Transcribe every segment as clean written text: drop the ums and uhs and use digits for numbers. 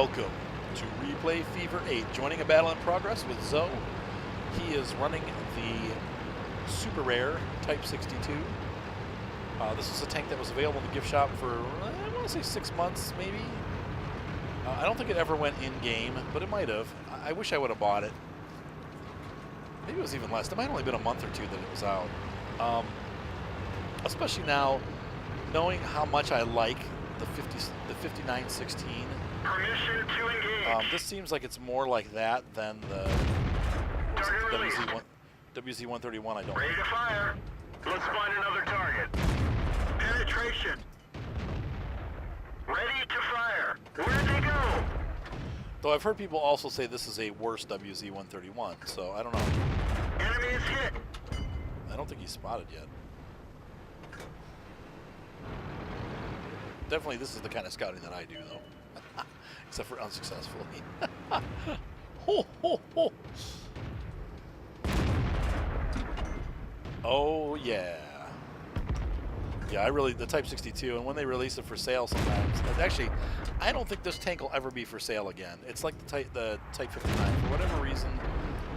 Welcome to Replay Fever 8, joining a battle in progress with Zoe. He is running the super rare Type 62. This is a tank that was available in the gift shop for, I want to say 6 months, maybe. I don't think it ever went in-game, but it might have. I wish I would have bought it. Maybe it was even less. It might have only been a month or two that it was out. Especially now, knowing how much I like the 5916. Permission to engage. This seems like it's more like that than the WZ-131. I don't Ready to fire. Let's find another target. Penetration. Ready to fire. Where'd they go? Though I've heard people also say this is a worse WZ-131, so I don't know. Enemy is hit. I don't think he's spotted yet. Definitely this is the kind of scouting that I do, though. Except for unsuccessfully. Ho, ho, ho. Oh, yeah. Yeah, the Type 62, and when they release it for sale sometimes, actually, I don't think this tank will ever be for sale again. It's like the Type 59. For whatever reason,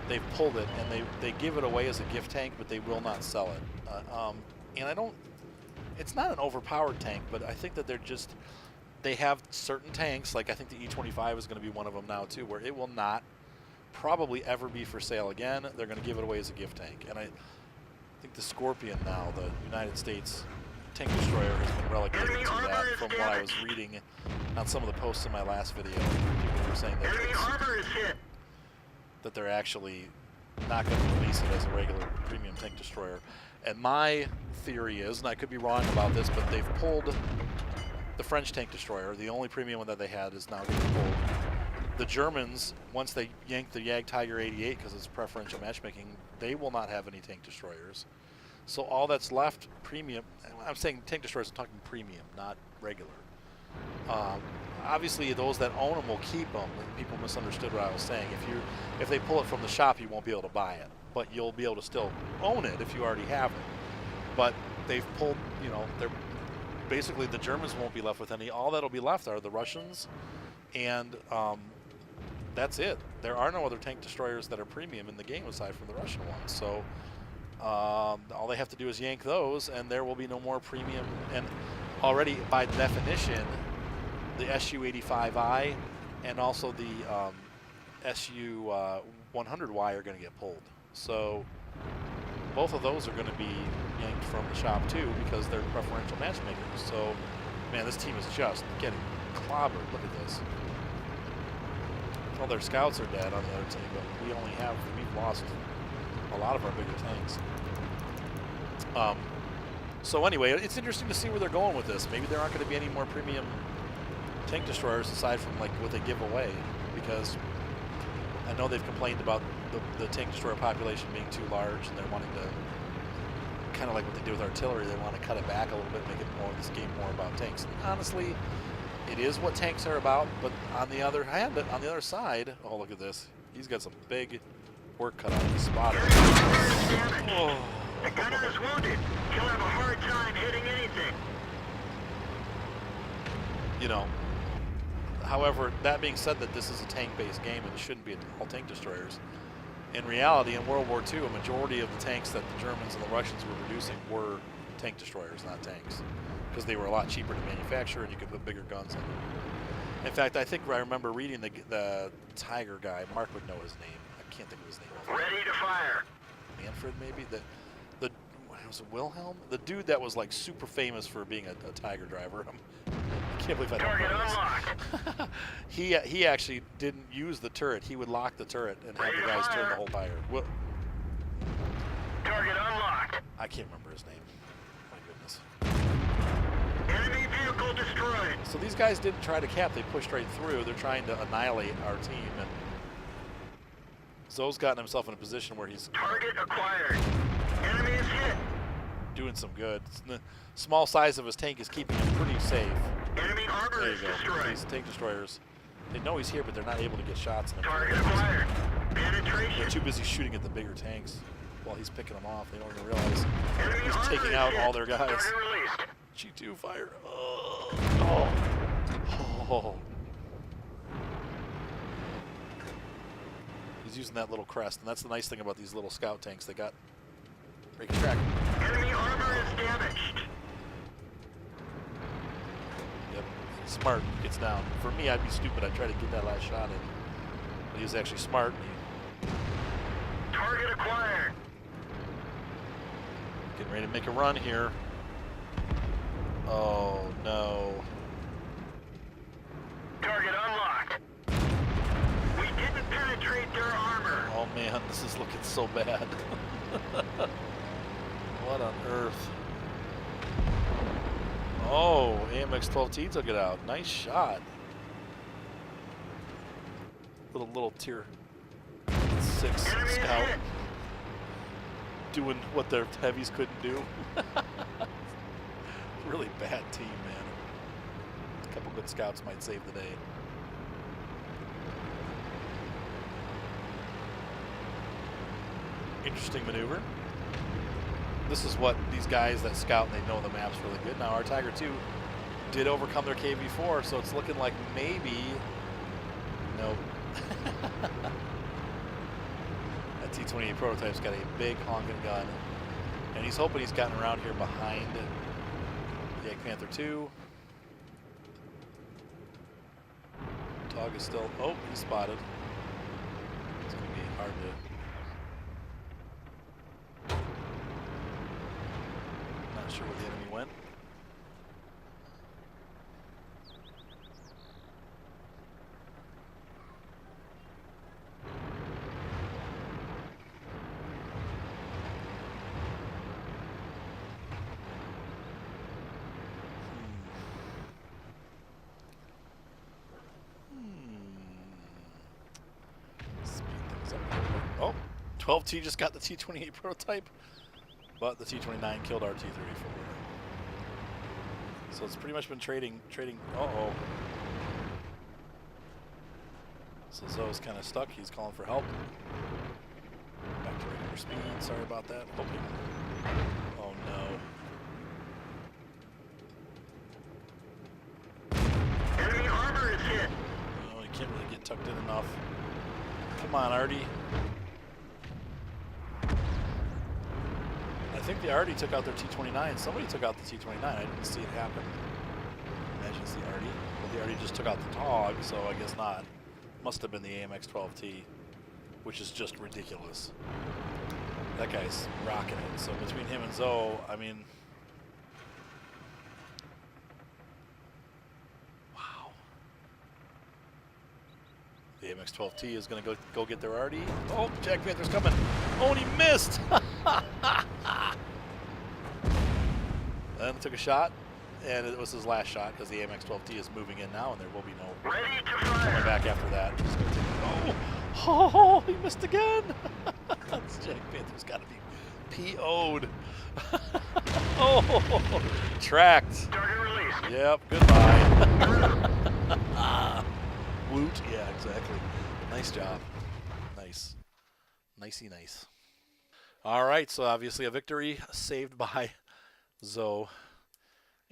they've pulled it, and they give it away as a gift tank, but they will not sell it. And I don't, it's not an overpowered tank, but I think that they have certain tanks, like I think the E25 is going to be one of them now too, where it will not probably ever be for sale again. They're going to give it away as a gift tank. And I think the Scorpion now, the United States tank destroyer, has been relegated to that from what I was reading on some of the posts in my last video. People were saying that they're actually not going to release it as a regular premium tank destroyer. And my theory is, and I could be wrong about this, but they've pulled the French tank destroyer. The only premium one that they had is now getting pulled. The Germans, once they yank the Tiger 88 because it's preferential matchmaking, they will not have any tank destroyers. So all that's left, premium, I'm saying tank destroyers, I'm talking premium, not regular. Obviously, those that own them will keep them. People misunderstood what I was saying. If they pull it from the shop, you won't be able to buy it, but you'll be able to still own it if you already have it. But they've pulled, they're basically, the Germans won't be left with any. All that'll be left are the Russians, and that's it. There are no other tank destroyers that are premium in the game aside from the Russian ones. So all they have to do is yank those, and there will be no more premium. And already, by definition, the SU-85I and also the SU-100Y are going to get pulled. So both of those are going to be yanked from the shop too because they're preferential matchmakers. So, man, this team is just getting clobbered. Look at this. Well, their scouts are dead on the other team, but we've lost a lot of our bigger tanks. So anyway, it's interesting to see where they're going with this. Maybe there aren't going to be any more premium tank destroyers aside from like what they give away, because I know they've complained about the tank destroyer population being too large, and they're wanting to, kind of like what they do with artillery, they want to cut it back a little bit, make it this game more about tanks. And honestly, it is what tanks are about, but on the other hand, on the other side, oh, look at this. He's got some big work cut out of his spotter. Oh. The gunner is wounded. He'll have a hard time hitting anything. However, that being said, that this is a tank-based game and it shouldn't be all tank destroyers. In reality, in World War II, a majority of the tanks that the Germans and the Russians were producing were tank destroyers, not tanks, because they were a lot cheaper to manufacture and you could put bigger guns in them. In fact, I think I remember reading the Tiger guy. Mark would know his name. I can't think of his name. Ready to fire. Manfred, maybe? Was it Wilhelm? The dude that was like super famous for being a Tiger driver. I can't believe I don't know this. He actually didn't use the turret. He would lock the turret and have the guys turn the whole tire. Target unlocked. I can't remember his name. My goodness. Enemy vehicle destroyed. So these guys didn't try to cap. They pushed right through. They're trying to annihilate our team. And Zoe's gotten himself in a position where he's target acquired. Enemy is hit. Doing some good. The small size of his tank is keeping him pretty safe. Enemy armor is destroyed. These tank destroyers, they know he's here, but they're not able to get shots in him. Target acquired. Penetration. They're too busy shooting at the bigger tanks while he's picking them off. They don't even realize he's taking out all their guys. G2 fire. Oh. He's using that little crest, and that's the nice thing about these little scout tanks. They got break track. Enemy armor is damaged. Yep, smart gets down. For me, I'd be stupid. I'd try to get that last shot in. But he was actually smart. Target acquired. Getting ready to make a run here. Oh no. Target unlocked. We didn't penetrate their armor. Oh man, this is looking so bad. What on earth? Oh, AMX-12T took it out. Nice shot. Little tier 6 Enemy scout hit. doing what their heavies couldn't do. Really bad team, man. A couple good scouts might save the day. Interesting maneuver. This is what these guys that scout, and they know the maps really good. Now, our Tiger 2 did overcome their KV4, so it's looking like maybe... Nope. That T-28 prototype's got a big honking gun, and he's hoping he's gotten around here behind the Jagd Panther 2. Tog is still... Oh, he's spotted. It's going to be hard to... Not sure where the enemy went. Speed things up a little bit. Oh, 12T just got the T-28 prototype, but the T-29 killed our T-34. So it's pretty much been trading. Uh-oh. So Zoe's kind of stuck. He's calling for help. Back to regular speed. Sorry about that. Hoping. Oh no. Enemy armor is hit. Oh, he can't really get tucked in enough. Come on, Artie. I think the Artie took out their T-29. Somebody took out the T-29. I didn't see it happen. Imagine it's the Artie. But the Artie just took out the Tog, so I guess not. Must have been the AMX-12T, which is just ridiculous. That guy's rocking it. So between him and Zoe, I mean... Wow. The AMX-12T is going to go get their Artie. Oh, Jagd Panther's coming. Oh, and he missed! Then took a shot, and it was his last shot because the AMX-12T is moving in now, and there will be no Ready to coming fire. back after that. Just gonna take it. Oh, he missed again! This Jagd Panther's got to be PO'd. Oh, tracked. Target released. Yep, goodbye. Woot, yeah, exactly. Nice job. Nice. Nicey nice. All right, so obviously a victory saved by Zoe.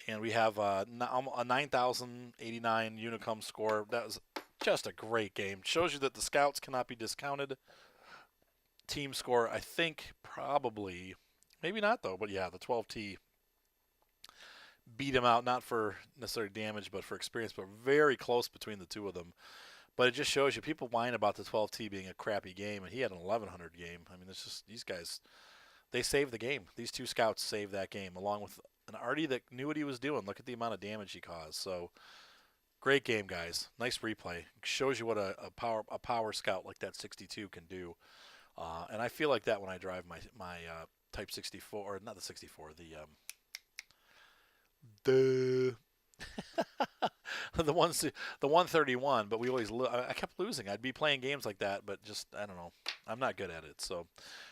And we have a 9,089 Unicum score. That was just a great game. Shows you that the scouts cannot be discounted. Team score, I think, probably, maybe not though, but yeah, the 12T beat him out, not for necessarily damage, but for experience, but very close between the two of them. But it just shows you, people whine about the 12T being a crappy game, and he had an 1100 game. I mean, it's just, these guys, they saved the game. These two scouts saved that game, along with an Artie that knew what he was doing. Look at the amount of damage he caused. So, great game, guys. Nice replay. Shows you what a power scout like that 62 can do. And I feel like that when I drive my Type 64, or not the 64, the 131, but we always I kept losing. I'd be playing games like that, but just, I don't know. I'm not good at it. So,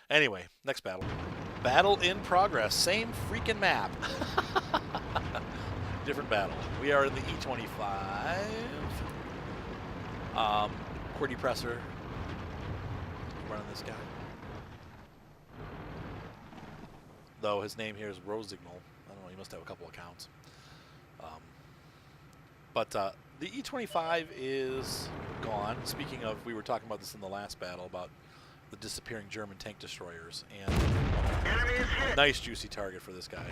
anyway, next battle. Battle in progress. Same freaking map. Different battle. We are in the E25. QWERTY Presser. Running this guy. Though his name here is Rosignal. I don't know, he must have a couple accounts. But the E25 is gone. Speaking of, we were talking about this in the last battle about the disappearing German tank destroyers, and Enemy is hit. nice juicy target for this guy.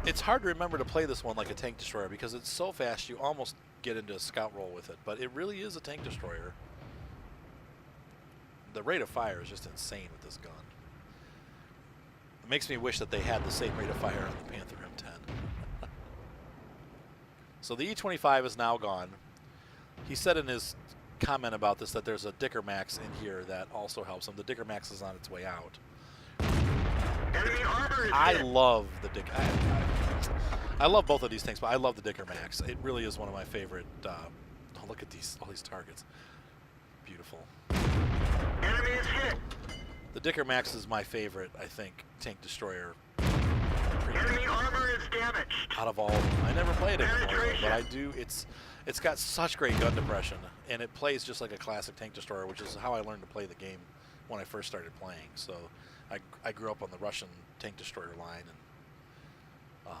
It's hard to remember to play this one like a tank destroyer because it's so fast you almost get into a scout roll with it, but it really is a tank destroyer. The rate of fire is just insane with this gun. It makes me wish that they had the same rate of fire on the Panther M10. So the E25 is now gone. He said in his comment about this that there's a Dicker Max in here that also helps him. The Dicker Max is on its way out. Enemy armor is I hit. love the Dicker. I love both of these tanks, but I love the Dicker Max. It really is one of my favorite. Oh, look at all these targets. Beautiful. Enemy is hit. The Dicker Max is my favorite, I think, tank destroyer. Enemy armor is damaged. Out of all of them. I never played it before, Penetration. but I do. It's got such great gun depression, and it plays just like a classic tank destroyer, which is how I learned to play the game when I first started playing. So I grew up on the Russian tank destroyer line. And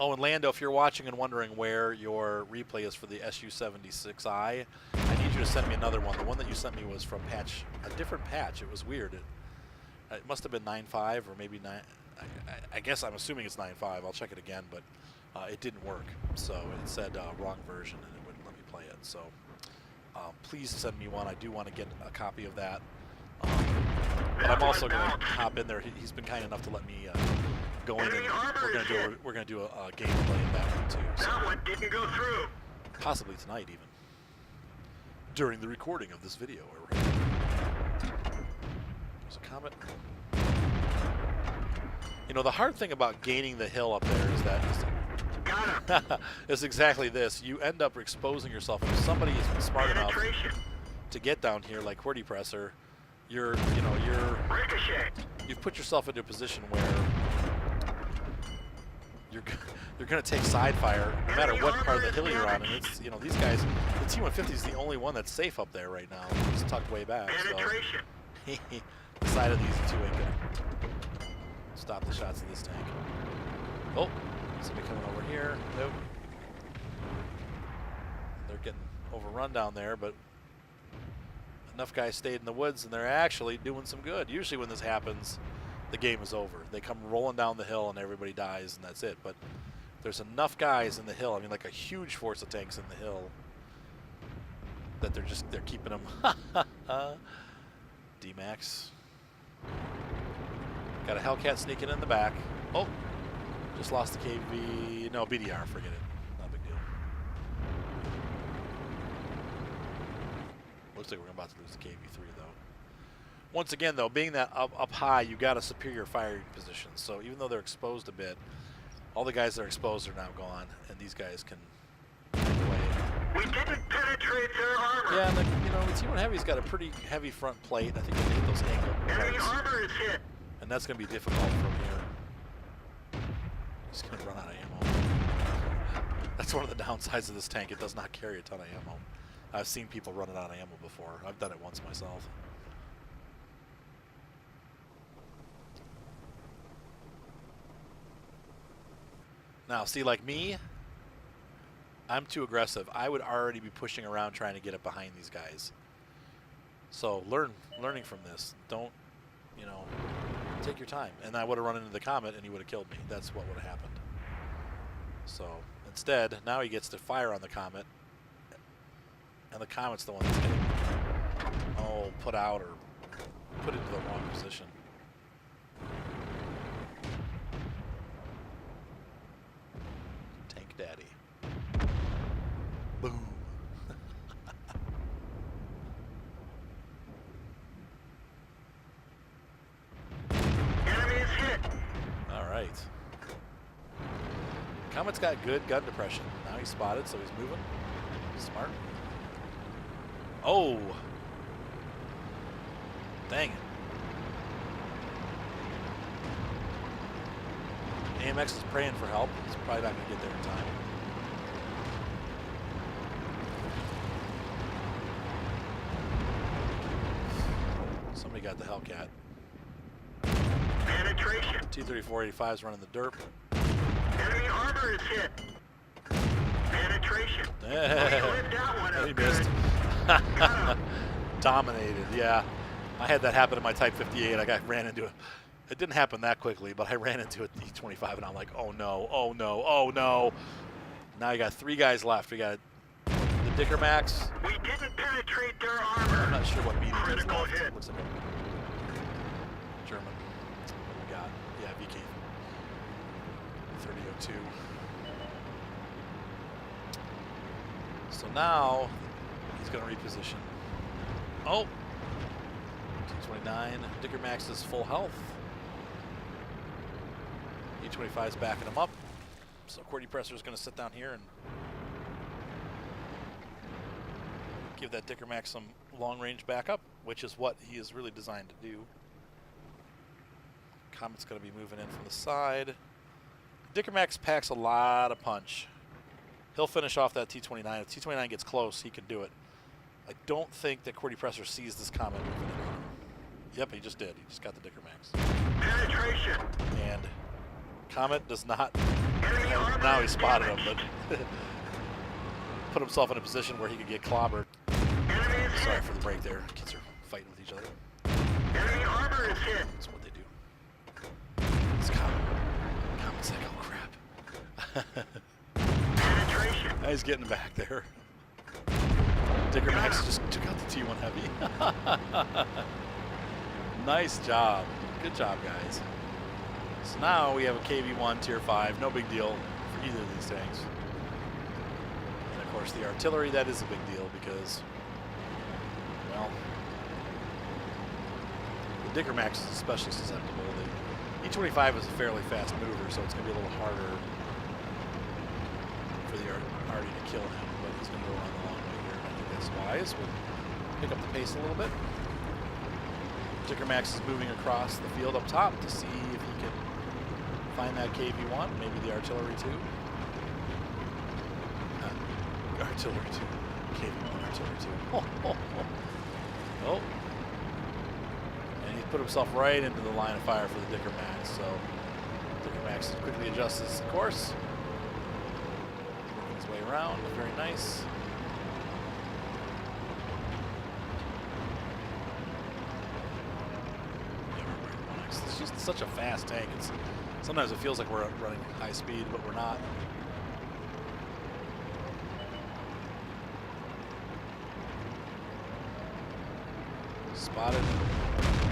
oh, and Lando, if you're watching and wondering where your replay is for the Su-76I, I need you to send me another one. The one that you sent me was from a different patch. It was weird. It must have been 9.5 or maybe 9. I guess I'm assuming it's 9.5. I'll check it again, but it didn't work. So it said wrong version, and it wouldn't let me play it. So please send me one. I do want to get a copy of that. But I'm also going to hop in there. He's been kind enough to let me go in, and we're going to do a gameplay of that one too. So That one didn't go through. possibly tonight even, during the recording of this video. There's a comet. You know, the hard thing about gaining the hill up there is that Got him. it's exactly this. You end up exposing yourself. If somebody is smart enough Penetration. to get down here, like QWERTY Presser, you've Ricochet. put yourself into a position where you're going to take side fire no matter what part of the hill you're on. And it's, these guys, the T-150 is the only one that's safe up there right now. It's tucked way back. Penetration. So the side of the Easy 2 ain't going to stop the shots of this tank. Oh, somebody coming over here. Nope. They're getting overrun down there, but enough guys stayed in the woods, and they're actually doing some good. Usually when this happens, the game is over. They come rolling down the hill, and everybody dies, and that's it. But there's enough guys in the hill, I mean, like a huge force of tanks in the hill, that they're keeping them. D-Max. Got a Hellcat sneaking in the back. Oh, just lost the KV. No, BDR, forget it. Not a big deal. Looks like we're about to lose the KV-3, though. Once again, though, being that up high, you got a superior firing position. So even though they're exposed a bit, all the guys that are exposed are now gone, and these guys can get away. We didn't penetrate their armor. Yeah, and the T1 Heavy's got a pretty heavy front plate. I think they can hit those angle Enemy parts. armor is hit. And that's going to be difficult from here. He's going to run out of ammo. That's one of the downsides of this tank. It does not carry a ton of ammo. I've seen people running out of ammo before. I've done it once myself. Now, see, like me, I'm too aggressive. I would already be pushing around trying to get it behind these guys. So learning from this. Don't, take your time. And I would have run into the comet and he would have killed me. That's what would have happened. So instead, now he gets to fire on the comet. And the comet's the one that's getting, put out or put into the wrong position. Tank Daddy. Boom. Enemy is hit. All right. Comet's got good gun depression. Now he's spotted, so he's moving. Smart. Oh. Dang it. AMX is praying for help. He's probably not going to get there in time. Somebody got the Hellcat. Penetration. T-3485 is running the derp. Enemy armor is hit. Penetration. Oh, you lived that one up He good. missed. Got him. Dominated, yeah. I had that happen in my Type 58. I ran into it. It didn't happen that quickly, but I ran into a T-25, and I'm like, oh no, oh no, oh no. Now you got 3 guys left. We got the Dicker Max. We didn't penetrate their I'm armor. not sure what medium is Critical left. hit. Looks like a German. What do we got? Yeah, VK 3002. So now he's going to reposition. Oh, T-29. Dicker Max is full health. E-25 is backing him up. So Core Depressor is going to sit down here and give that Dicker Max some long-range backup, which is what he is really designed to do. Comet's going to be moving in from the side. Dicker Max packs a lot of punch. He'll finish off that T-29. If T-29 gets close, he can do it. I don't think that Core Depressor sees this Comet moving in on him. Yep, he just did. He just got the Dicker Max. Penetration. And Comet does not. Enemy armor Now he is spotted him, damaged. but put himself in a position where he could get clobbered. Enemy is Sorry hit. for the break there. Kids are fighting with each other. Enemy armor is hit. That's what they do. It's Comet. Comet's like, oh crap. Penetration. Now he's getting back there. Dicker Max just took out the T1 Heavy. Nice job. Good job, guys. So now we have a KV-1 Tier 5. No big deal for either of these tanks. And of course the artillery, that is a big deal because, well, the Dicker Max is especially susceptible. The E-25 is a fairly fast mover, so it's going to be a little harder for the Arty to kill him, but he's going to go around the long way here, and I think that's wise. We'll pick up the pace a little bit. Dicker Max is moving across the field up top to see if he can find that KV-1, maybe the artillery too. Artillery too. KV-1 artillery too. Oh. And he put himself right into the line of fire for the Dicker Max, so Dicker Max quickly adjusts his course. Working his way around, very nice. It's just such a fast tank. Sometimes it feels like we're running high speed, but we're not. Spotted.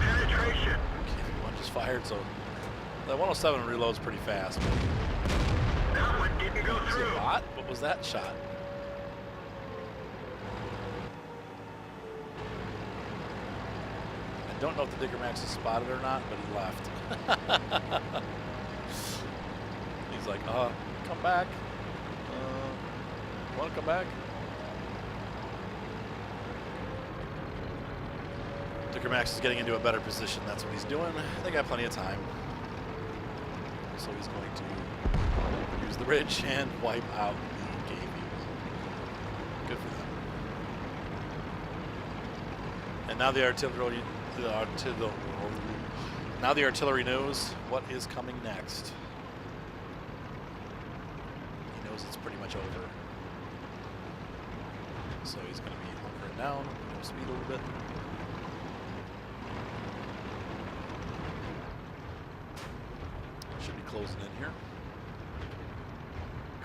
Penetration. One just fired, so that 107 reloads pretty fast. But That one didn't go was it through. a bot? What was that shot? I don't know if the Dicker Max is spotted or not, but he left. He's like, come back. Want to come back? Dicker Max is getting into a better position. That's what he's doing. They got plenty of time. So he's going to use the ridge and wipe out the KV. Good for them. And now the artillery knows what is coming next. He knows it's pretty much over. So he's going to be hunkering down, speed a little bit. Should be closing in here.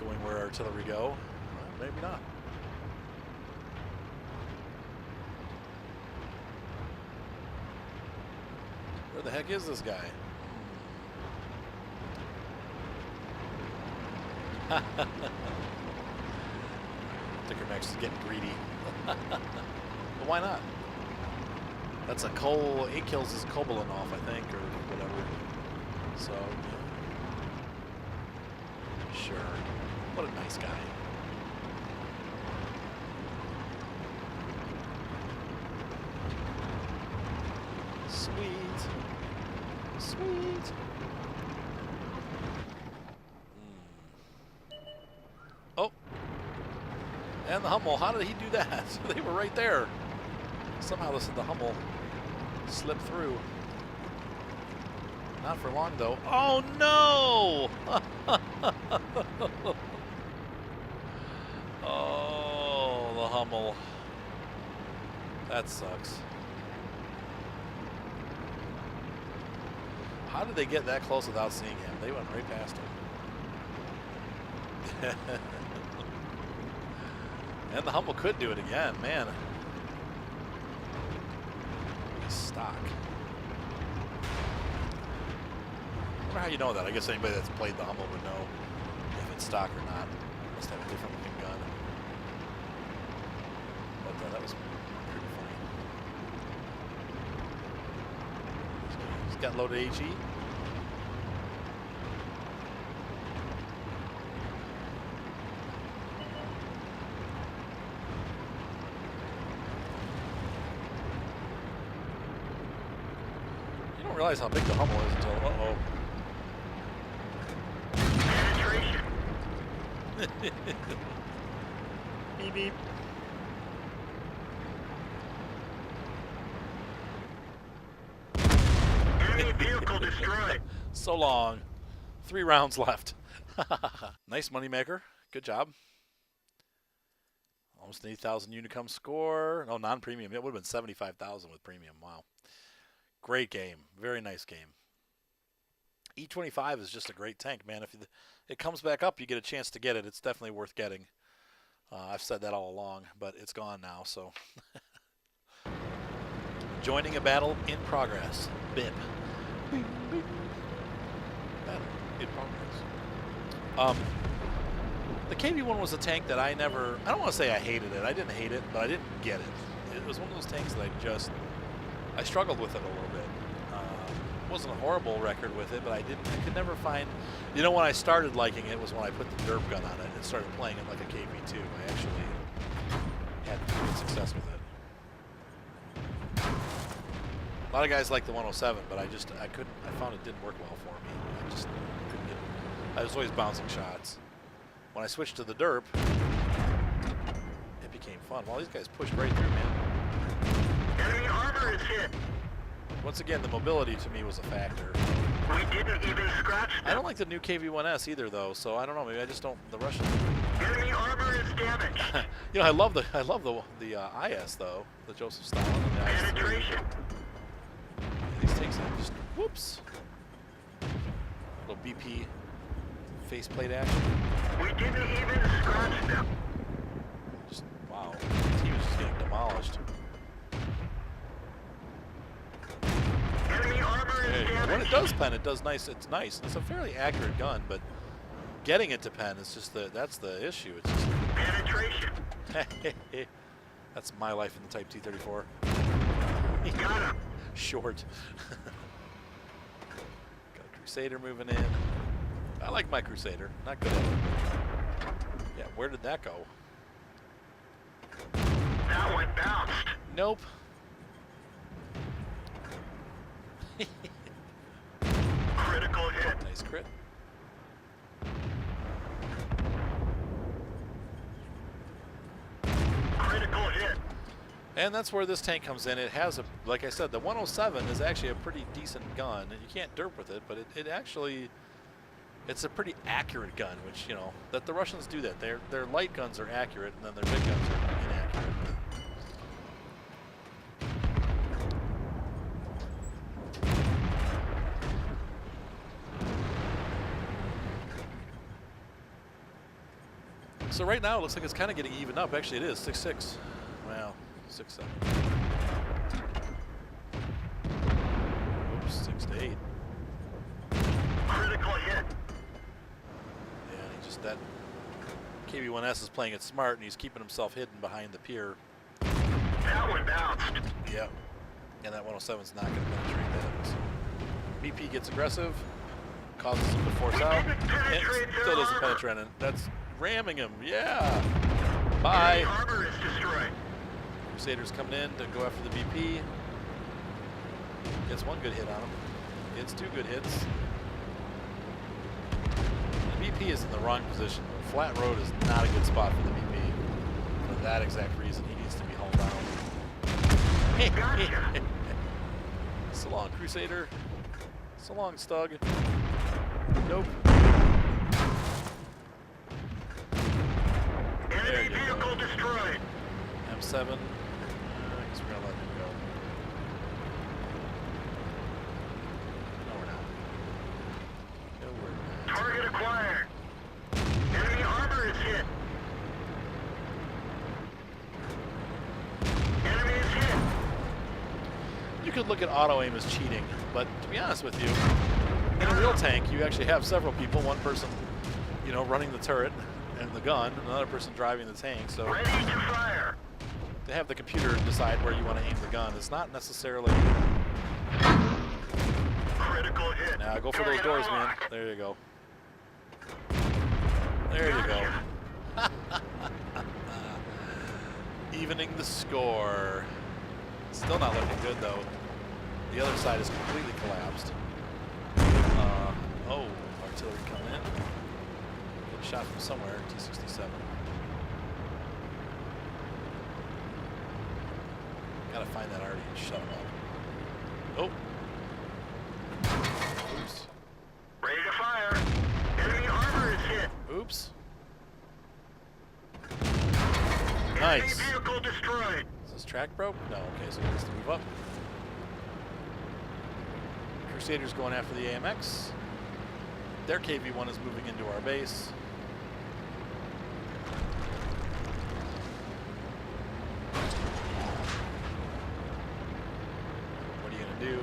Going where artillery go. Maybe not. Where the heck is this guy? Dicker Max is getting greedy. But why not? That's a Cole. 8 kills is Kobolin off, I think, or whatever. So, yeah. Sure. What a nice guy. Sweet. Sweet. Oh. And the Hummel. How did he do that? They were right there. Somehow the Hummel slipped through. Not for long, though. Oh, no! Hummel. That sucks. How did they get that close without seeing him? They went right past him. And the Hummel could do it again, man. He's stock. I wonder how you know that. I guess anybody that's played the Hummel would know if it's stock or not. Must have a different looking gun. But that was pretty funny. He's got loaded AG. You don't realize how big the Hummel is until, uh-oh. Beep beep. Enemy vehicle destroyed. So long. 3 rounds left. Nice moneymaker. Good job. Almost an 8,000 Unicum score. Oh, non-premium. It would have been 75,000 with premium. Wow. Great game. Very nice game. E25 is just a great tank, man. If it comes back up, you get a chance to get it. It's definitely worth getting. I've said that all along, but it's gone now, so. Joining a battle in progress. BIP. Battle in progress. The KV-1 was a tank that I don't want to say I hated it. I didn't hate it, but I didn't get it. It was one of those tanks that I struggled with it a little bit. Wasn't a horrible record with it, but I could never find, you know, when I started liking it was when I put the derp gun on it and started playing it like a KV-2. I actually had good success with it. A lot of guys like the 107, but I found it didn't work well for me. I just couldn't get it. I was always bouncing shots. When I switched to the derp, it became fun. Well, these guys pushed right through, man. Enemy armor is hit. Once again, the mobility to me was a factor. We didn't even scratch them. I don't like the new KV-1S either, though. So I don't know. Maybe I just don't. The Russians. Enemy armor is damaged. You know, I love the IS though, the Joseph Stalin and the IS. Penetration. These tanks have just whoops. Little BP faceplate action. We didn't even scratch them. Just wow. The team was just getting demolished. Enemy armor is damaged. When it does pen, it does nice. It's nice. It's a fairly accurate gun, but getting it to pen is just that's the issue. It's just Penetration. that's my life in the Type T-34. Got him. Short. Got a Crusader moving in. I like my Crusader. Not good at it. Yeah, where did that go? That one bounced. Nope. Critical hit. Nice crit. Critical hit. And that's where this tank comes in. It has like I said, the 107 is actually a pretty decent gun, and you can't derp with it, but it actually, it's a pretty accurate gun, which, you know, that the Russians do that. Their light guns are accurate, and then their big guns are inaccurate. So right now it looks like it's kind of getting evened up. Actually, it is 6-6. Wow, 6-7. Oops, 6-8. Critical hit. Yeah, he just that KV-1S is playing it smart, and he's keeping himself hidden behind the pier. That one bounced. Yep. And that 107's not going to penetrate that. So BP gets aggressive, causes him to force out, and still doesn't penetrate it. That's ramming him. Yeah. Bye. Enemy armor is destroyed. Crusader's coming in to go after the BP. Gets one good hit on him. Gets 2 good hits. The BP is in the wrong position. Flat road is not a good spot for the BP. For that exact reason, he needs to be hauled down. Gotcha. So long, Crusader. So long, Stug. Nope. Enemy vehicle destroyed. 7. I guess we're gonna let him go. No, we're not. No, we're not. Target acquired. Enemy armor is hit. Enemy is hit. You could look at auto aim as cheating, but to be honest with you, in a real tank, you actually have several people. One person, you know, running the turret and the gun, another person driving the tank. So Ready to fire. to have the computer decide where you want to aim the gun is not necessarily. Critical hit. Now go for those Target doors, man. unlocked. There you go. There you go. Evening the score. Still not looking good though. The other side is completely collapsed. Oh, artillery coming in. Get shot from somewhere. T-67. Gotta find that already and shut him up. Oh. Oops. Ready to fire. Enemy armor is hit. Oops. Enemy Nice. vehicle destroyed. Is this track broke? No. Okay, so he has to move up. Crusaders going after the AMX. Their KV-1 is moving into our base. What are you going to do?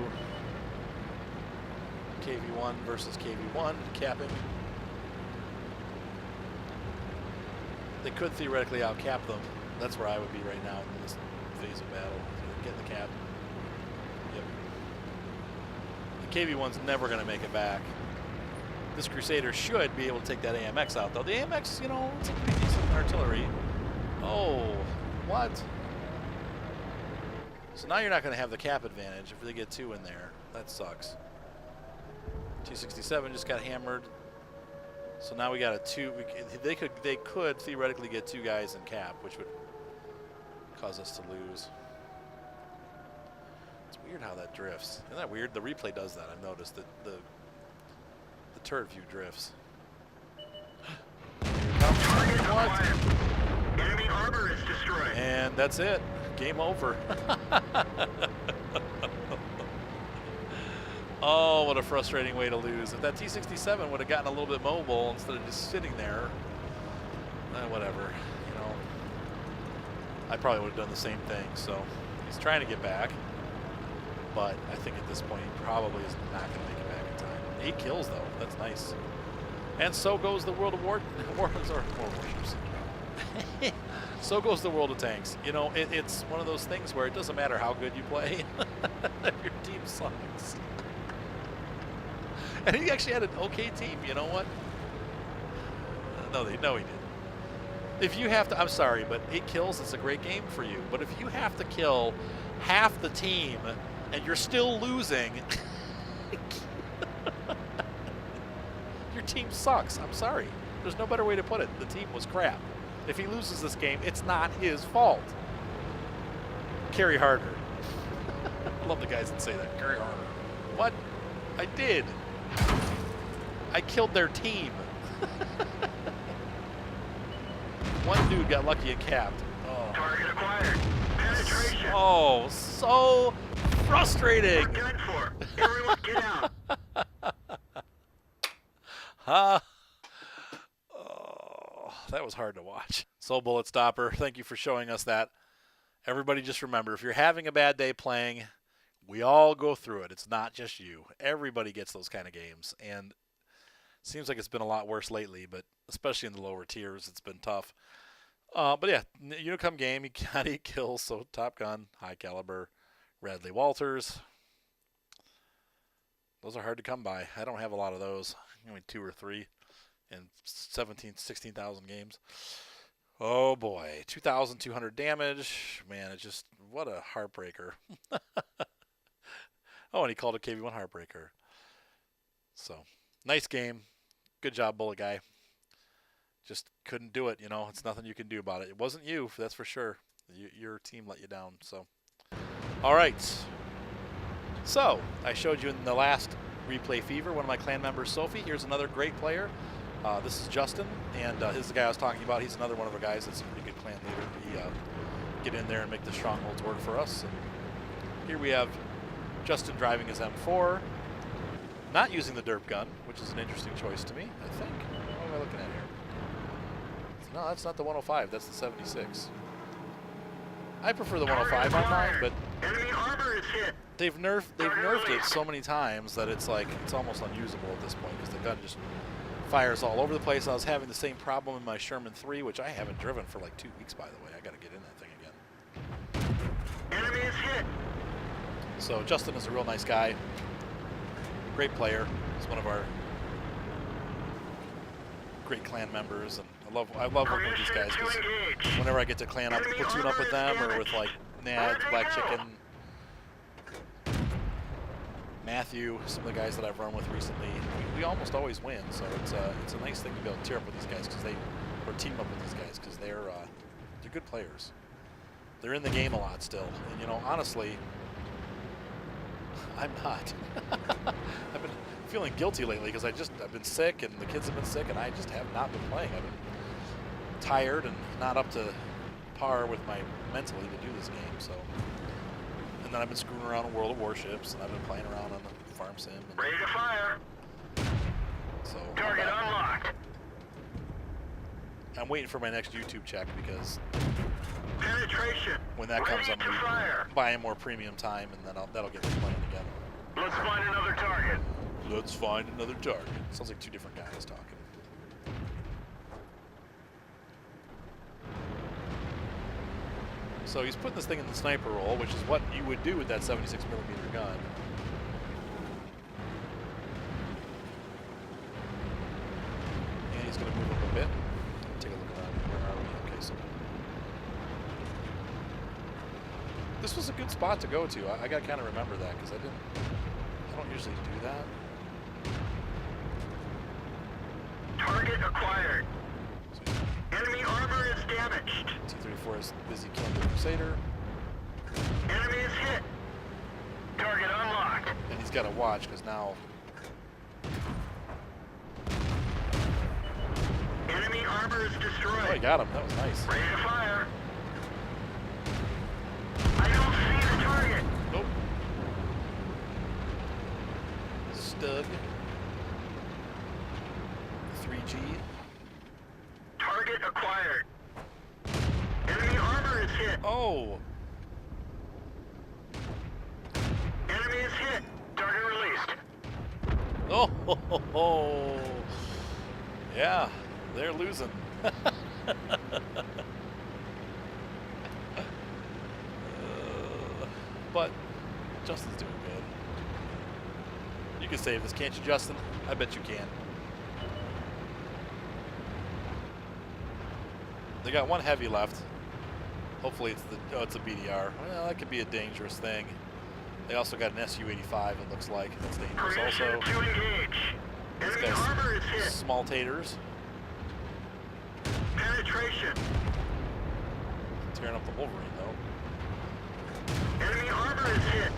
KV-1 versus KV-1, capping. They could theoretically outcap them. That's where I would be right now in this phase of battle. Get the cap. Yep. The KV-1's never going to make it back. This Crusader should be able to take that AMX out, though. The AMX, you know, it's a pretty decent artillery. Oh, what? So now you're not going to have the cap advantage if they get 2 in there. That sucks. T-67 just got hammered. So now we got a 2. They could theoretically get 2 guys in cap, which would cause us to lose. It's weird how that drifts. Isn't that weird? The replay does that. I've noticed that the turret view drifts. Target What? acquired. Enemy armor is destroyed. And that's it. Game over. Oh, what a frustrating way to lose. If that T-67 would have gotten a little bit mobile instead of just sitting there, whatever, you know. I probably would have done the same thing. So he's trying to get back, but I think at this point he probably is not going to make it back in time. 8 kills though. That's nice. And so goes the world of warships. So goes the world of tanks. You know, it's one of those things where it doesn't matter how good you play. Your team sucks. And he actually had an okay team. You know what? No, he didn't. If you have to, I'm sorry, but 8 kills is a great game for you. But if you have to kill half the team and you're still losing, your team sucks. I'm sorry. There's no better way to put it. The team was crap. If he loses this game, it's not his fault. Carry harder. I love the guys that say that. Carry harder. What? I did. I killed their team. One dude got lucky and capped. Oh. Target acquired. Penetration. Oh, so frustrating. We're done for. Everyone get out. Huh? Oh, that was hard to watch. So Bullet Stopper, thank you for showing us that. Everybody just remember, if you're having a bad day playing, we all go through it. It's not just you. Everybody gets those kind of games. And it seems like it's been a lot worse lately, but especially in the lower tiers, it's been tough. But yeah, Unicum game, he got 8 kills, so Top Gun, high caliber, Radley Walters. Those are hard to come by. I don't have a lot of those. Only 2 or 3 in 16,000 games. Oh boy, 2,200 damage. Man, it's just, what a heartbreaker. Oh, and he called it KV-1 heartbreaker. So, nice game. Good job, Bullet Guy. Just couldn't do it, you know. It's nothing you can do about it. It wasn't you, that's for sure. Your team let you down, so. All right. So, I showed you in the last Replay Fever, one of my clan members, Sophie. Here's another great player. This is Justin, and this is the guy I was talking about. He's another one of our guys that's a pretty good clan leader. get in there and make the strongholds work for us. And here we have Justin driving his M4, not using the derp gun, which is an interesting choice to me, I think. What am I looking at here? No, that's not the 105, that's the 76. I prefer the 105 on mine, but Enemy armor is hit. they've nerfed it so many times that it's like it's almost unusable at this point because the gun just fires all over the place. I was having the same problem in my Sherman 3, which I haven't driven for like 2 weeks, by the way. I got to get in that thing again. Enemy is hit. So Justin is a real nice guy, great player. He's one of our great clan members, and I love working with these guys because whenever I get to clan up, platoon up with them, or with like Nads, Black Chicken, Matthew, some of the guys that I've run with recently, we almost always win. So it's a nice thing to be able to tear up with these guys or team up with these guys because they're good players. They're in the game a lot still, and you know, honestly, I'm not. I've been feeling guilty lately because I've been sick and the kids have been sick and I just have not been playing. I've been tired and not up to par with my mentally to do this game. So, and then I've been screwing around in World of Warships and I've been playing around on the farm sim. And Ready to fire. so Target unlocked. I'm waiting for my next YouTube check because Penetration. when that comes, I'm Ready going to to fire. be buying more premium time, and then that'll get me playing again. Let's find another target. Let's find another target. Sounds like 2 different guys talking. So he's putting this thing in the sniper role, which is what you would do with that 76mm gun. And he's going to move up a bit. Take a look around. Where are we? Okay, so this was a good spot to go to. I got to kind of remember that because I don't usually do that. Target acquired. Enemy armor is damaged. T-34 is busy killing the Crusader. Enemy is hit. Target unlocked. And he's got to watch because now Enemy armor is destroyed. oh, he got him. That was nice. Ready to fire. I don't see the target. Nope. Stug. 3G. Target acquired. Enemy armor is hit. Oh! Enemy is hit. Target released. Oh! Ho, ho, ho. Yeah, they're losing. But Justin's doing good. You can save this, can't you, Justin? I bet you can. They got 1 heavy left. Hopefully it's it's a BDR. Well, that could be a dangerous thing. They also got an SU-85, it looks like. That's dangerous also. Permission to engage. These Enemy guys, armor is hit. small taters, Penetration. tearing up the Wolverine though. Enemy armor is hit.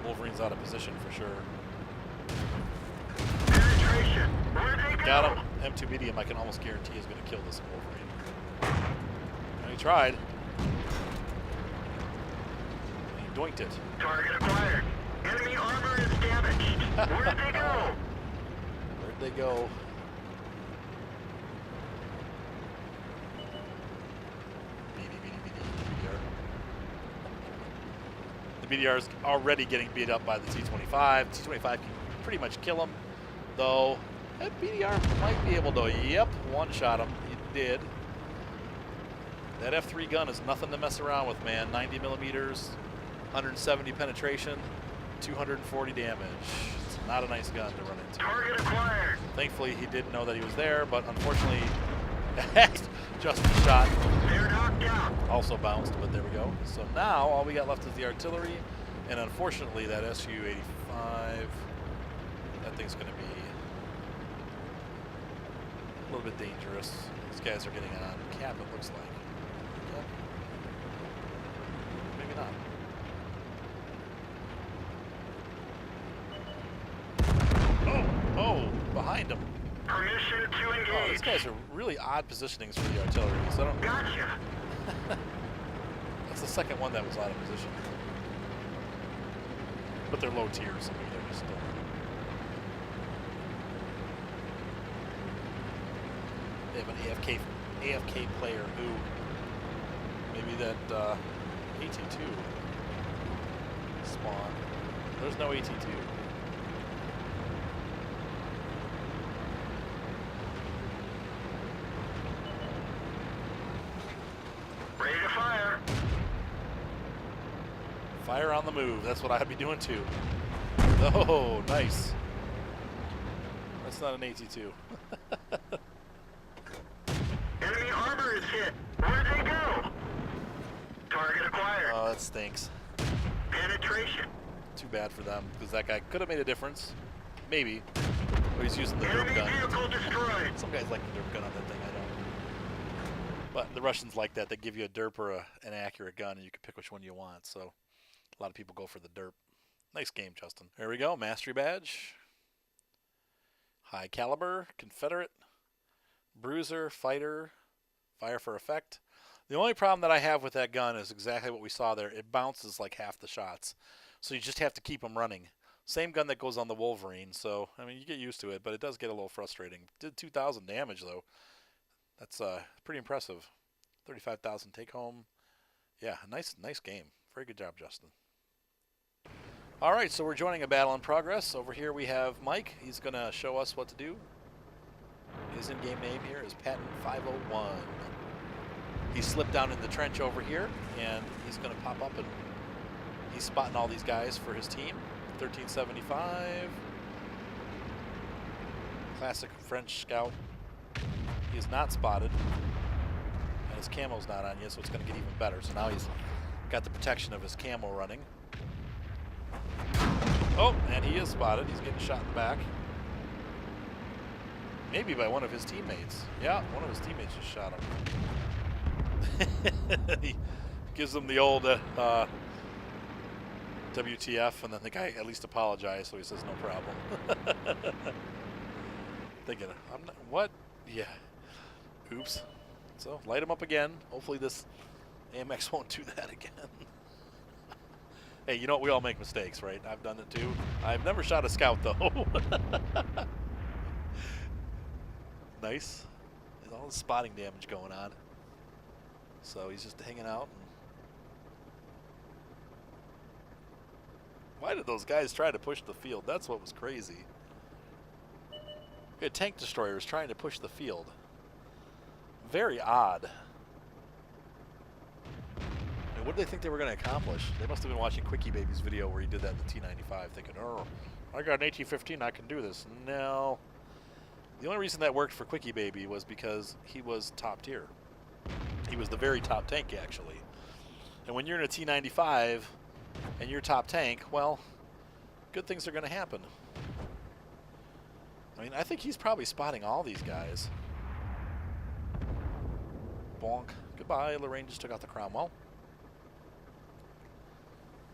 Wolverine's out of position for sure. Penetration. Where'd they go? Got him. M2 medium, I can almost guarantee is going to kill this Wolverine. And he tried. And he doinked it. Target acquired. Enemy armor is damaged. Where'd they go? Where'd they go? BDR. The BDR is already getting beat up by the T-25. T-25 can pretty much kill him, though that BDR might be able to, yep, one-shot him. He did. That F3 gun is nothing to mess around with, man. 90 millimeters, 170 penetration, 240 damage. It's not a nice gun to run into. Target acquired. Thankfully, he didn't know that he was there, but unfortunately, Justin shot. They're knocked out. Also bounced, but there we go. So now all we got left is the artillery, and unfortunately that SU-85, that thing's going to be a little bit dangerous. These guys are getting on cap, it looks like. Maybe not. Oh, behind him. Permission to Oh, engage. these guys are really odd positionings for the artillery, so I don't... Gotcha. I It's the second one that was out of position. But they're low tiers, so maybe they're just still. They have an AFK player who maybe that AT2 spawn. There's no AT2. Ready to fire. Fire on the move. That's what I'd be doing too. Oh, nice. That's not an AT2. Enemy armor is hit. Where'd they go? Target acquired. Oh, that stinks. Penetration. Too bad for them, because that guy could have made a difference. Maybe. Or he's using the derp Enemy gun. vehicle destroyed. Some guys like the derp gun on that thing, I don't. But the Russians like that. They give you a derp or an accurate gun, and you can pick which one you want. So a lot of people go for the derp. Nice game, Justin. There we go. Mastery badge. High caliber, Confederate, bruiser, fighter, fire for effect. The only problem that I have with that gun is exactly what we saw there. It bounces like half the shots. So you just have to keep them running. Same gun that goes on the Wolverine. So, I mean, you get used to it, but it does get a little frustrating. Did 2,000 damage, though. That's pretty impressive. 35,000 take home. Yeah, nice game. Very good job, Justin. All right, so we're joining a battle in progress. Over here we have Mike. He's going to show us what to do. His in-game name here is Patton 501. He slipped down in the trench over here, and he's going to pop up, and he's spotting all these guys for his team. 1375. Classic French scout. He is not spotted, and his camo's not on yet, so it's going to get even better. So now he's got the protection of his camo running. Oh, and he is spotted. He's getting shot in the back. Maybe by one of his teammates. Yeah, one of his teammates just shot him. He gives him the old WTF, and then the guy at least apologized, so he says no problem. Thinking, I'm not, what? Yeah. Oops. So, light him up again. Hopefully this AMX won't do that again. Hey, you know what? We all make mistakes, right? I've done it too. I've never shot a scout, though. Nice. There's all the spotting damage going on. So he's just hanging out. Why did those guys try to push the field? That's what was crazy. We had tank destroyers trying to push the field. Very odd. What did they think they were going to accomplish? They must have been watching Quickie Baby's video where he did that in the T95, thinking, oh, I got an AT-15, I can do this. No. The only reason that worked for Quickie Baby was because he was top tier. He was the very top tank, actually. And when you're in a T95 and you're top tank, well, good things are going to happen. I mean, I think he's probably spotting all these guys. Bonk. Goodbye. Lorraine just took out the Cromwell.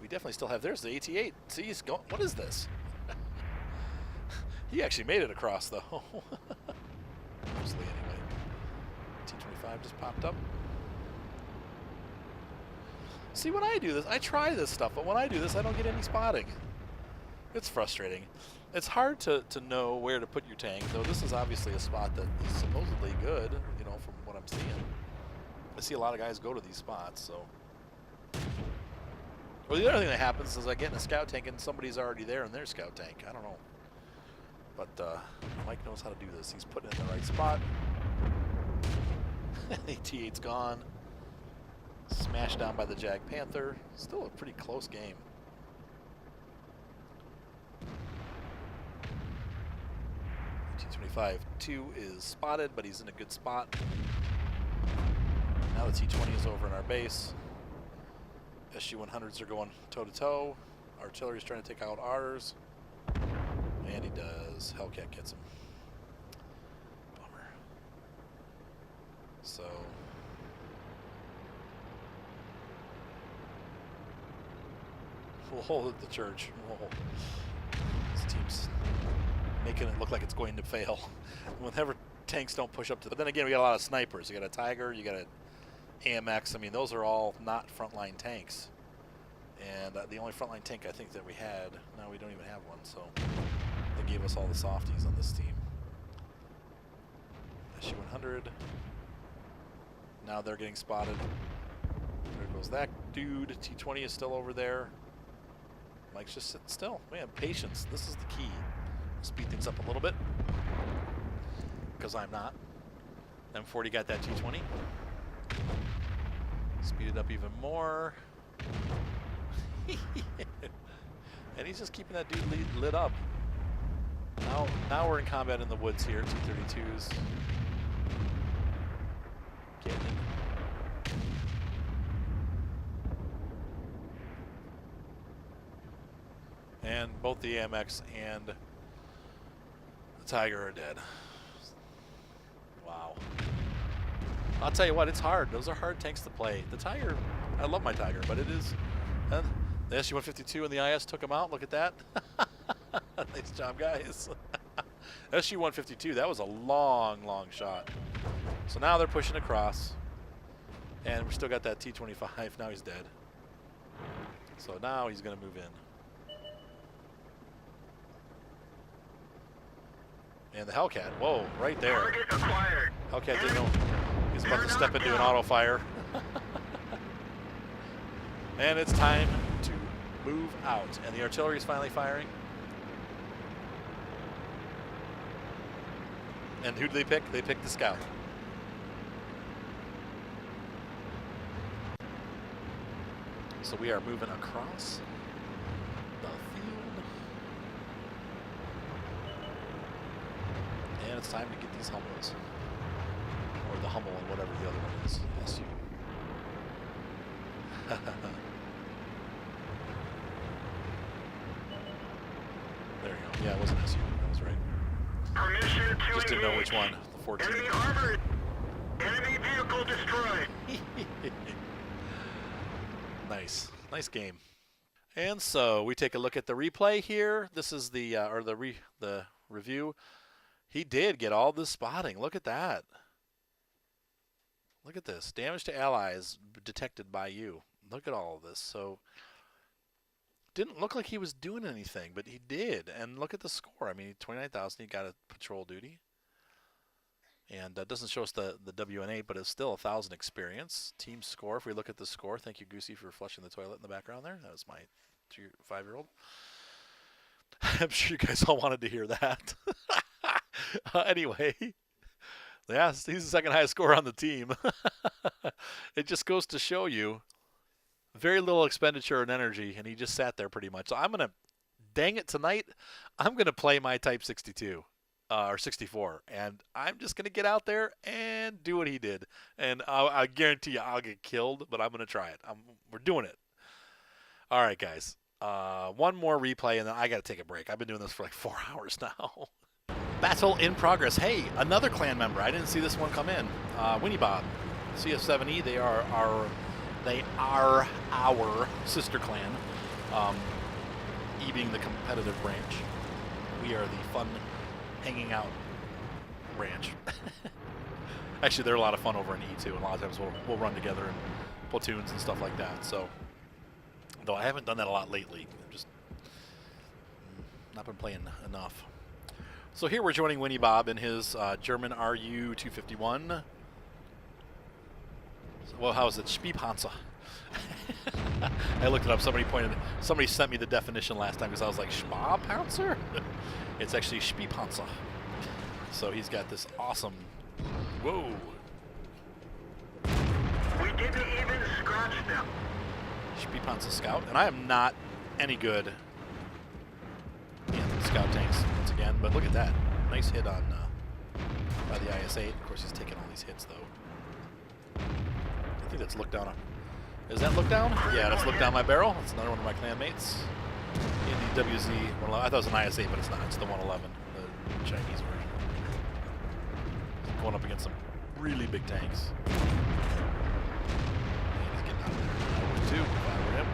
We definitely still have, there's the AT-8. See, he's going, what is this? He actually made it across, though. Mostly, anyway. T-25 just popped up. See, when I do this, I try this stuff, but when I do this, I don't get any spotting. It's frustrating. It's hard to know where to put your tank, though this is obviously a spot that is supposedly good, you know, from what I'm seeing. I see a lot of guys go to these spots, so. Well, the other thing that happens is I get in a scout tank and somebody's already there in their scout tank. I don't know. But Mike knows how to do this. He's putting it in the right spot. AT-8's gone. Smashed down by the Jag Panther. Still a pretty close game. T-25-2 is spotted, but he's in a good spot. Now the T-20 is over in our base. SU-100s are going toe-to-toe. Artillery's trying to take out ours. And he does. Hellcat gets him. Bummer. So. We'll hold at the church. This team's making it look like it's going to fail. Whenever tanks don't push up to. But then again, we got a lot of snipers. You got a Tiger. You got a AMX, I mean, those are all not frontline tanks. And the only frontline tank I think that we had, now we don't even have one, so they gave us all the softies on this team. SU-100. Now they're getting spotted. There goes that dude. T-20 is still over there. Mike's just sitting still. Man, patience. This is the key. Speed things up a little bit. Because I'm not. M40 got that T-20. Speed it up even more. And he's just keeping that dude lit up. Now we're in combat in the woods here. T-32s. Getting it. And both the AMX and the Tiger are dead. Wow. I'll tell you what, it's hard. Those are hard tanks to play. The Tiger, I love my Tiger, but it is. The SU-152 and the IS took him out. Look at that. Nice job, guys. SU-152, that was a long, long shot. So now they're pushing across. And we still got that T-25. Now he's dead. So now he's going to move in. And the Hellcat, whoa, right there. Target acquired. Hellcat didn't know he's about to step into an auto fire. And it's time to move out. And the artillery is finally firing. And who do they pick? They picked the Scout. So we are moving across the field. And it's time to get these Hummels. Or the Hummel and whatever the other one is. SU. There you go. Yeah, it wasn't SU. That was right. Permission to Just didn't know engage. which one. The 14. Enemy armor. Enemy vehicle destroyed. Nice. Nice game. And so we take a look at the replay here. This is the the review. He did get all this spotting. Look at that. Look at this. Damage to allies detected by you. Look at all of this. So didn't look like he was doing anything, but he did. And look at the score. I mean, 29,000. He got a patrol duty. And doesn't show us the WNA, but it's still 1,000 experience. Team score, if we look at the score. Thank you, Goosey, for flushing the toilet in the background there. That was my 5-year-old. I'm sure you guys all wanted to hear that. Anyway, yeah, he's the second highest scorer on the team. It just goes to show you very little expenditure and energy, and he just sat there pretty much. So I'm going to, dang it, tonight, I'm going to play my Type 62. Or 64, and I'm just going to get out there and do what he did. And I guarantee you I'll get killed, but I'm going to try it. We're doing it. All right, guys. One more replay, and then I got to take a break. I've been doing this for like 4 hours now. Battle in progress. Hey, another clan member. I didn't see this one come in. Winnie Bob, CF7E. They are our sister clan, E being the competitive branch. We are the fun hanging out branch. Actually, they're a lot of fun over in E2, and a lot of times we'll run together in platoons and stuff like that. So, though I haven't done that a lot lately, I've just not been playing enough. So here we're joining Winnie Bob in his German RU-251. Well, how is it? Spielpanzer. I looked it up. Somebody sent me the definition last time because I was like, Spielpanzer? It's actually Spielpanzer. So he's got this awesome. Whoa. We didn't even scratch them. Spielpanzer Scout. And I am not any good in Scout tanks once again, but look at that. Nice hit on by the IS-8. Of course, he's taking all these hits, though. I think that's look down. Is that look down? Yeah, that's look down my barrel. That's another one of my clan mates. In the WZ 111. I thought it was an IS-8, but it's not. It's the 111, the Chinese version. Going up against some really big tanks. And he's getting out of there. I would too if I were him.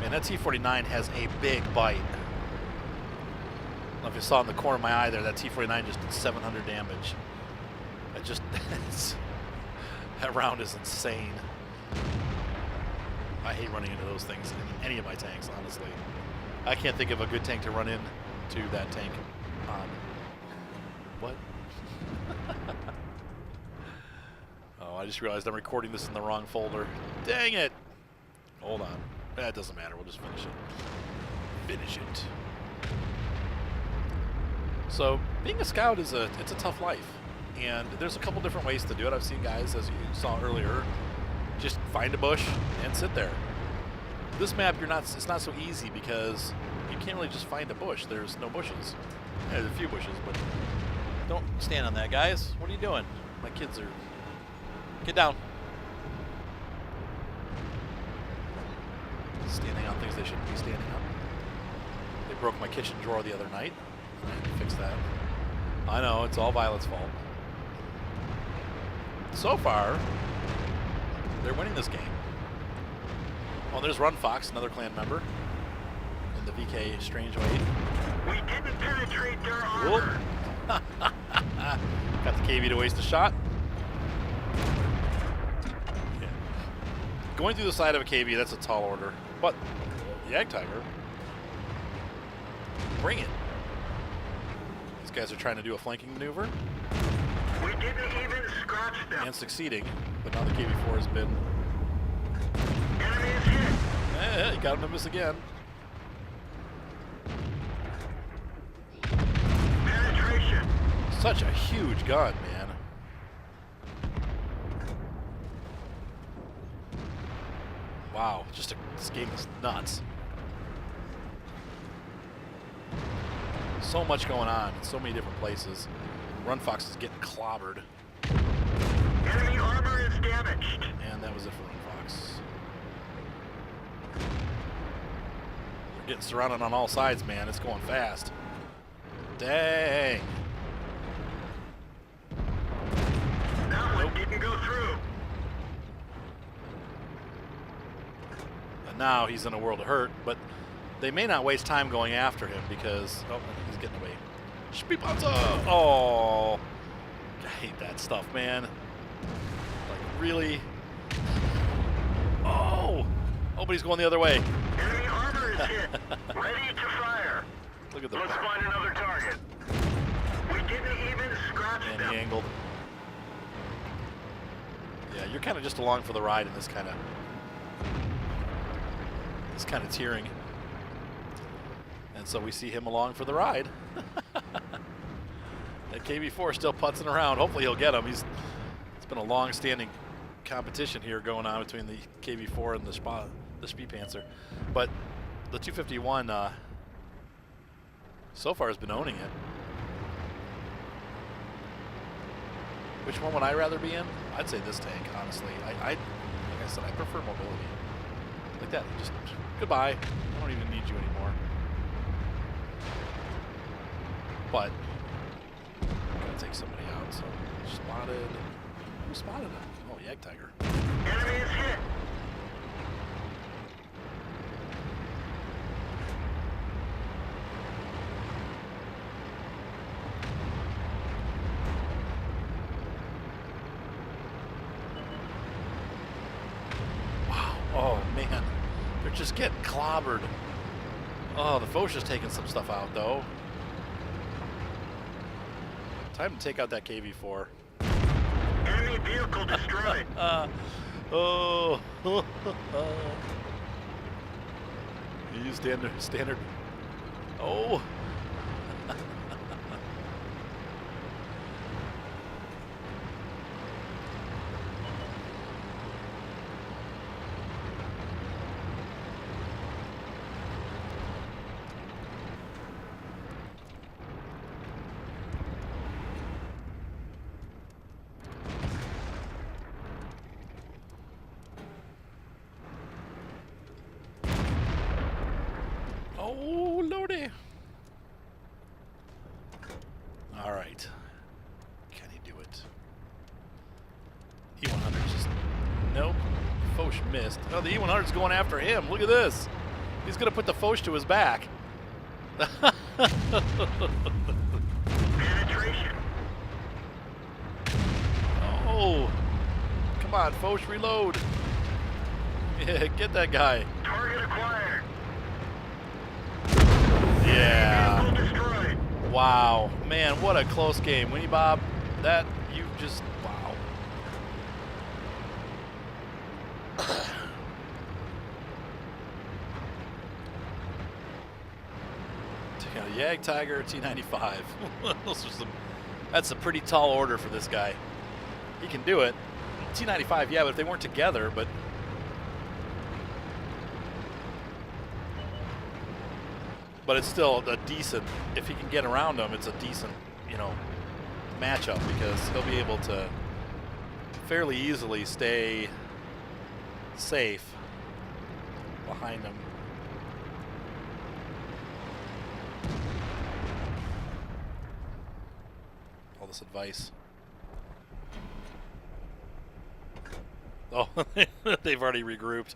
Man, that T-49 has a big bite. I don't know if you saw in the corner of my eye there, that T-49 just did 700 damage. I just that round is insane. I hate running into those things in any of my tanks, honestly. I can't think of a good tank to run into that tank on. What? Oh, I just realized I'm recording this in the wrong folder. Dang it! Hold on. That doesn't matter. We'll just finish it. Finish it. So, being a scout it's a tough life. And there's a couple different ways to do it. I've seen guys, as you saw earlier, just find a bush and sit there. This map, it's not so easy because you can't really just find a bush. There's no bushes. There's a few bushes, but don't stand on that, guys. What are you doing? My kids are... Get down. Standing on things they shouldn't be standing on. They broke my kitchen drawer the other night. I had to fix that. I know, it's all Violet's fault. So far, they're winning this game. Oh, there's Run Fox, another clan member, in the VK Strange Way. We didn't penetrate their armor. Got the KV to waste a shot. Yeah. Going through the side of a KV, that's a tall order. But the Ag Tiger, bring it. These guys are trying to do a flanking maneuver. We didn't even scratch them. And succeeding, but now the KV-4 has been... Enemy is hit. Eh, you got him to miss again. Penetration. Such a huge gun, man. Wow, this game is nuts. So much going on in so many different places. Run Fox is getting clobbered. Enemy armor is damaged. And that was it for Run Fox. They're getting surrounded on all sides, man. It's going fast. Dang. That one didn't go through. And now he's in a world of hurt, but they may not waste time going after him because... Oh, I think he's getting away. Spipanzer! Oh, I hate that stuff, man. Like, really? Oh! Oh, but he's going the other way. Enemy armor is hit. Ready to fire. Look at the... Let's find another target. We didn't even scratch And them. he angled. Yeah, you're kind of just along for the ride in this kind of tearing. And so we see him along for the ride. That KV-4 still putzing around. Hopefully he'll get him. It's been a long-standing competition here going on between the KV-4 and the Spipanzer. But the 251 so far has been owning it. Which one would I rather be in? I'd say this tank, honestly. Like I said, I prefer mobility. Like that, just goodbye. I don't even need you anymore. But I'm gonna take somebody out. So spotted. Who spotted him? Oh, Yak Tiger. Enemy is hit. Wow. Oh man, they're just getting clobbered. Oh, the Foch taking some stuff out though. Time to take out that KV-4. Enemy vehicle destroyed. Oh. You standard. Oh. Oh, lordy. All right. Can he do it? E100 just... Nope. Foch missed. Oh, the E100's going after him. Look at this. He's going to put the Foch to his back. Penetration. Oh, come on, Foch, reload. Yeah, get that guy. Target acquired. Yeah. Vehicle destroyed. Wow, man, what a close game, Winnie Bob. That you just wow. Yag Tiger T95. Those are some. That's a pretty tall order for this guy. He can do it. T95, yeah, but if they weren't together, but it's still a decent. If he can get around them, it's a decent, you know, matchup because he'll be able to fairly easily stay safe behind them. All this advice. Oh, they've already regrouped.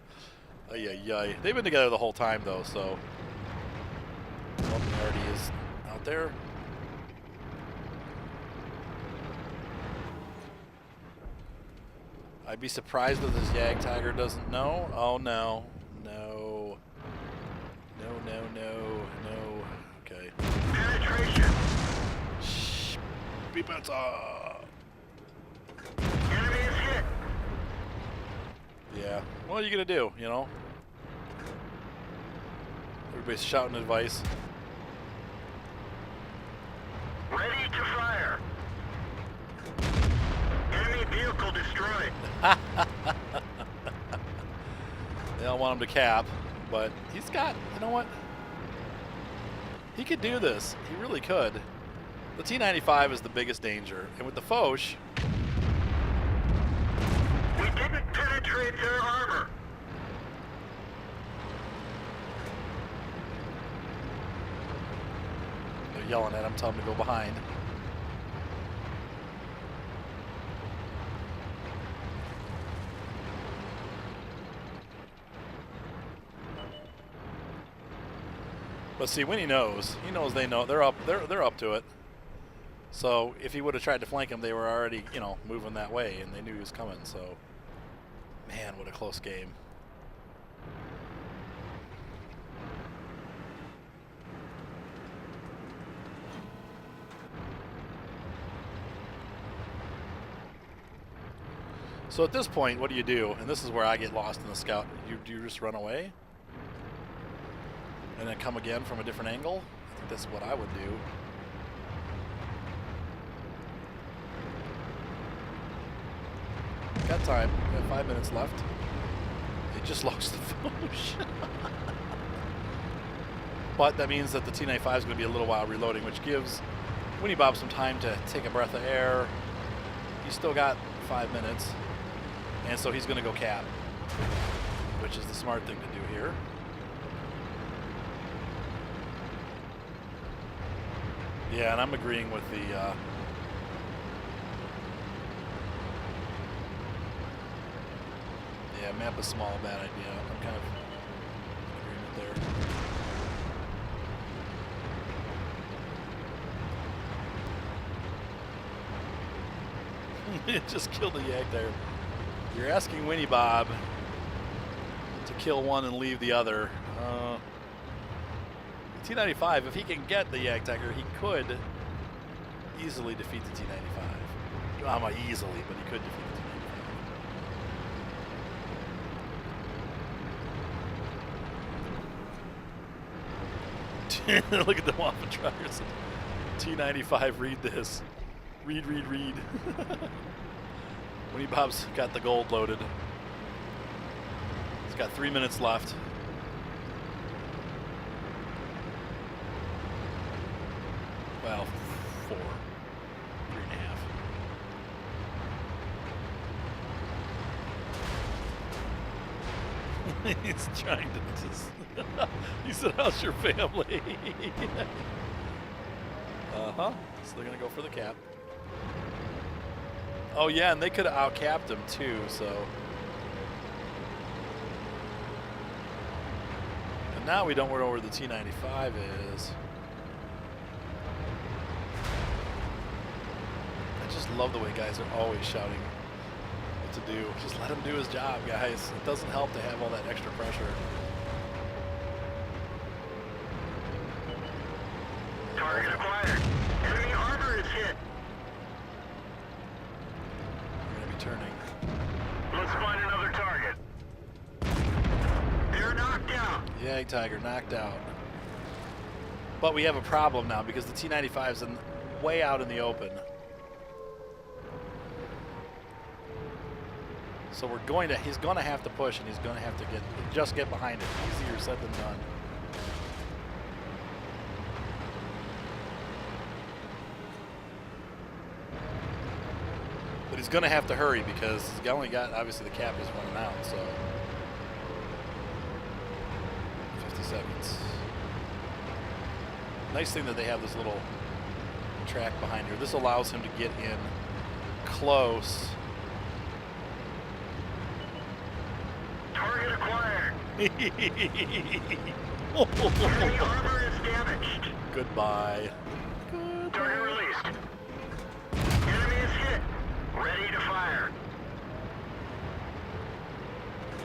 Ay. They've been together the whole time though, so. Well, he already is out there. I'd be surprised if this Yag Tiger doesn't know. Oh no. No. No. Okay. Penetration. Shh. Be better. Enemy is hit. Yeah. What are you gonna do, you know? Everybody's shouting advice. Ready to fire. Enemy vehicle destroyed. They don't want him to cap, but he's got, you know what? He could do this. He really could. The T95 is the biggest danger. And with the Foch, We didn't penetrate their armor. they're yelling at him, telling him to go behind. But see, when he knows they know they're up to it. So if he would have tried to flank him, they were already, you know, moving that way, and they knew he was coming. So, man, what a close game. So at this point, what do you do? And this is where I get lost in the scout. Do you just run away? And then come again from a different angle? I think that's what I would do. Got time. We have 5 minutes left. They just lost the Foch. But that means that the T95 is going to be a little while reloading, which gives Winnie Bob some time to take a breath of air. He's still got 5 minutes. And so he's going to go cap, which is the smart thing to do here. Yeah, and I'm agreeing with the yeah, map is small, bad idea. I'm kind of in agreement there. It just killed the Yag there. You're asking Winnie Bob to kill one and leave the other. T95, if he can get the Yag Tiger, he could easily defeat the T95. Well, not easily, but he could defeat the T95. Look at the Waffen truckers. T95, read this. Read. Winnie Bob's got the gold loaded. He's got 3 minutes left. Well, 4, 3.5. He's trying to just. He said, "How's your family?" So they're gonna go for the cap. Oh yeah, and they could have outcapped him too. So. And now we don't know where the T95 is. I just love the way guys are always shouting to do. Just let him do his job, guys. It doesn't help to have all that extra pressure. Target acquired. Enemy armor is hit. We're going to be turning. Let's find another target. They're knocked out. Yay, Tiger, knocked out. But we have a problem now because the T-95's way out in the open. So he's going to have to push, and he's going to have to just get behind it. Easier said than done. But he's going to have to hurry because he's only got, obviously the cap is running out, so 50 seconds. Nice thing that they have this little track behind here. This allows him to get in close. Target acquired. Enemy Enemy armor is damaged. Goodbye. Target released. Enemy is hit. Ready to fire.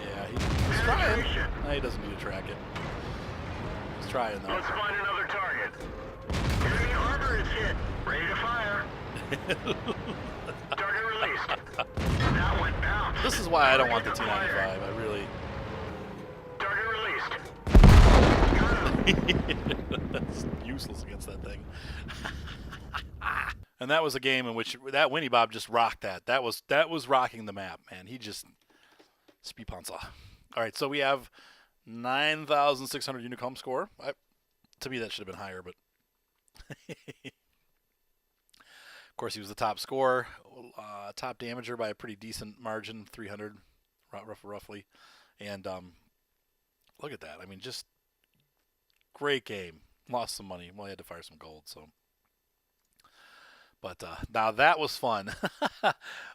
Yeah, he's trying. No, he doesn't need to track it. He's trying, though. Let's find another target. Enemy armor is hit. Ready to fire. Target released. That one bounced. This is why I don't want the Target T-95. acquired. I really... Target released. Got him. That's useless against that thing. And that was a game in which that Winnie Bob just rocked that. That was rocking the map, man. He just... Spipanza. All right, so we have 9,600 Unicom score. To me, that should have been higher, but... Of course, he was the top scorer, top damager by a pretty decent margin, 300, roughly. And look at that. I mean, just great game. Lost some money. Well, he had to fire some gold, so... But now that was fun.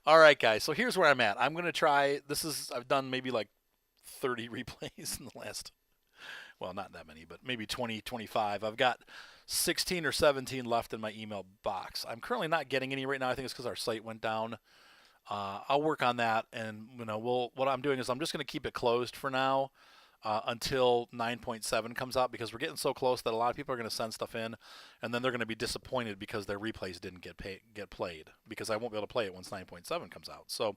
All right, guys. So here's where I'm at. I'm going to try. I've done maybe like 30 replays in the last, well, not that many, but maybe 20, 25. I've got 16 or 17 left in my email box. I'm currently not getting any right now. I think it's because our site went down. I'll work on that, and what I'm doing is I'm just going to keep it closed for now. Until 9.7 comes out, because we're getting so close that a lot of people are going to send stuff in, and then they're going to be disappointed because their replays didn't get played, because I won't be able to play it once 9.7 comes out. So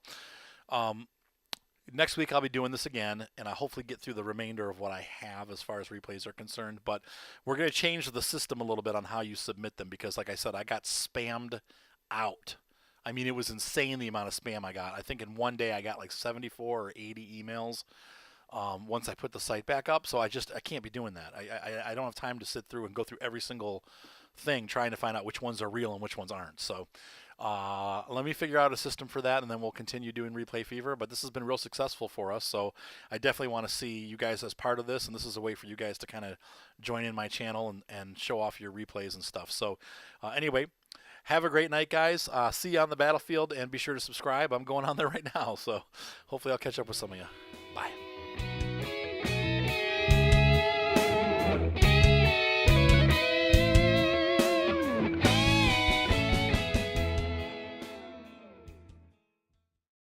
next week I'll be doing this again, and I'll hopefully get through the remainder of what I have as far as replays are concerned. But we're going to change the system a little bit on how you submit them, because like I said, I got spammed out. I mean, it was insane the amount of spam I got. I think in one day I got like 74 or 80 emails. Once I put the site back up, so I can't be doing that. I don't have time to sit through and go through every single thing trying to find out which ones are real and which ones aren't. So let me figure out a system for that, and then we'll continue doing Replay Fever. But this has been real successful for us, so I definitely want to see you guys as part of this, and this is a way for you guys to kind of join in my channel and show off your replays and stuff. So anyway, have a great night, guys. See you on the battlefield, and be sure to subscribe. I'm going on there right now, so hopefully I'll catch up with some of you. Bye.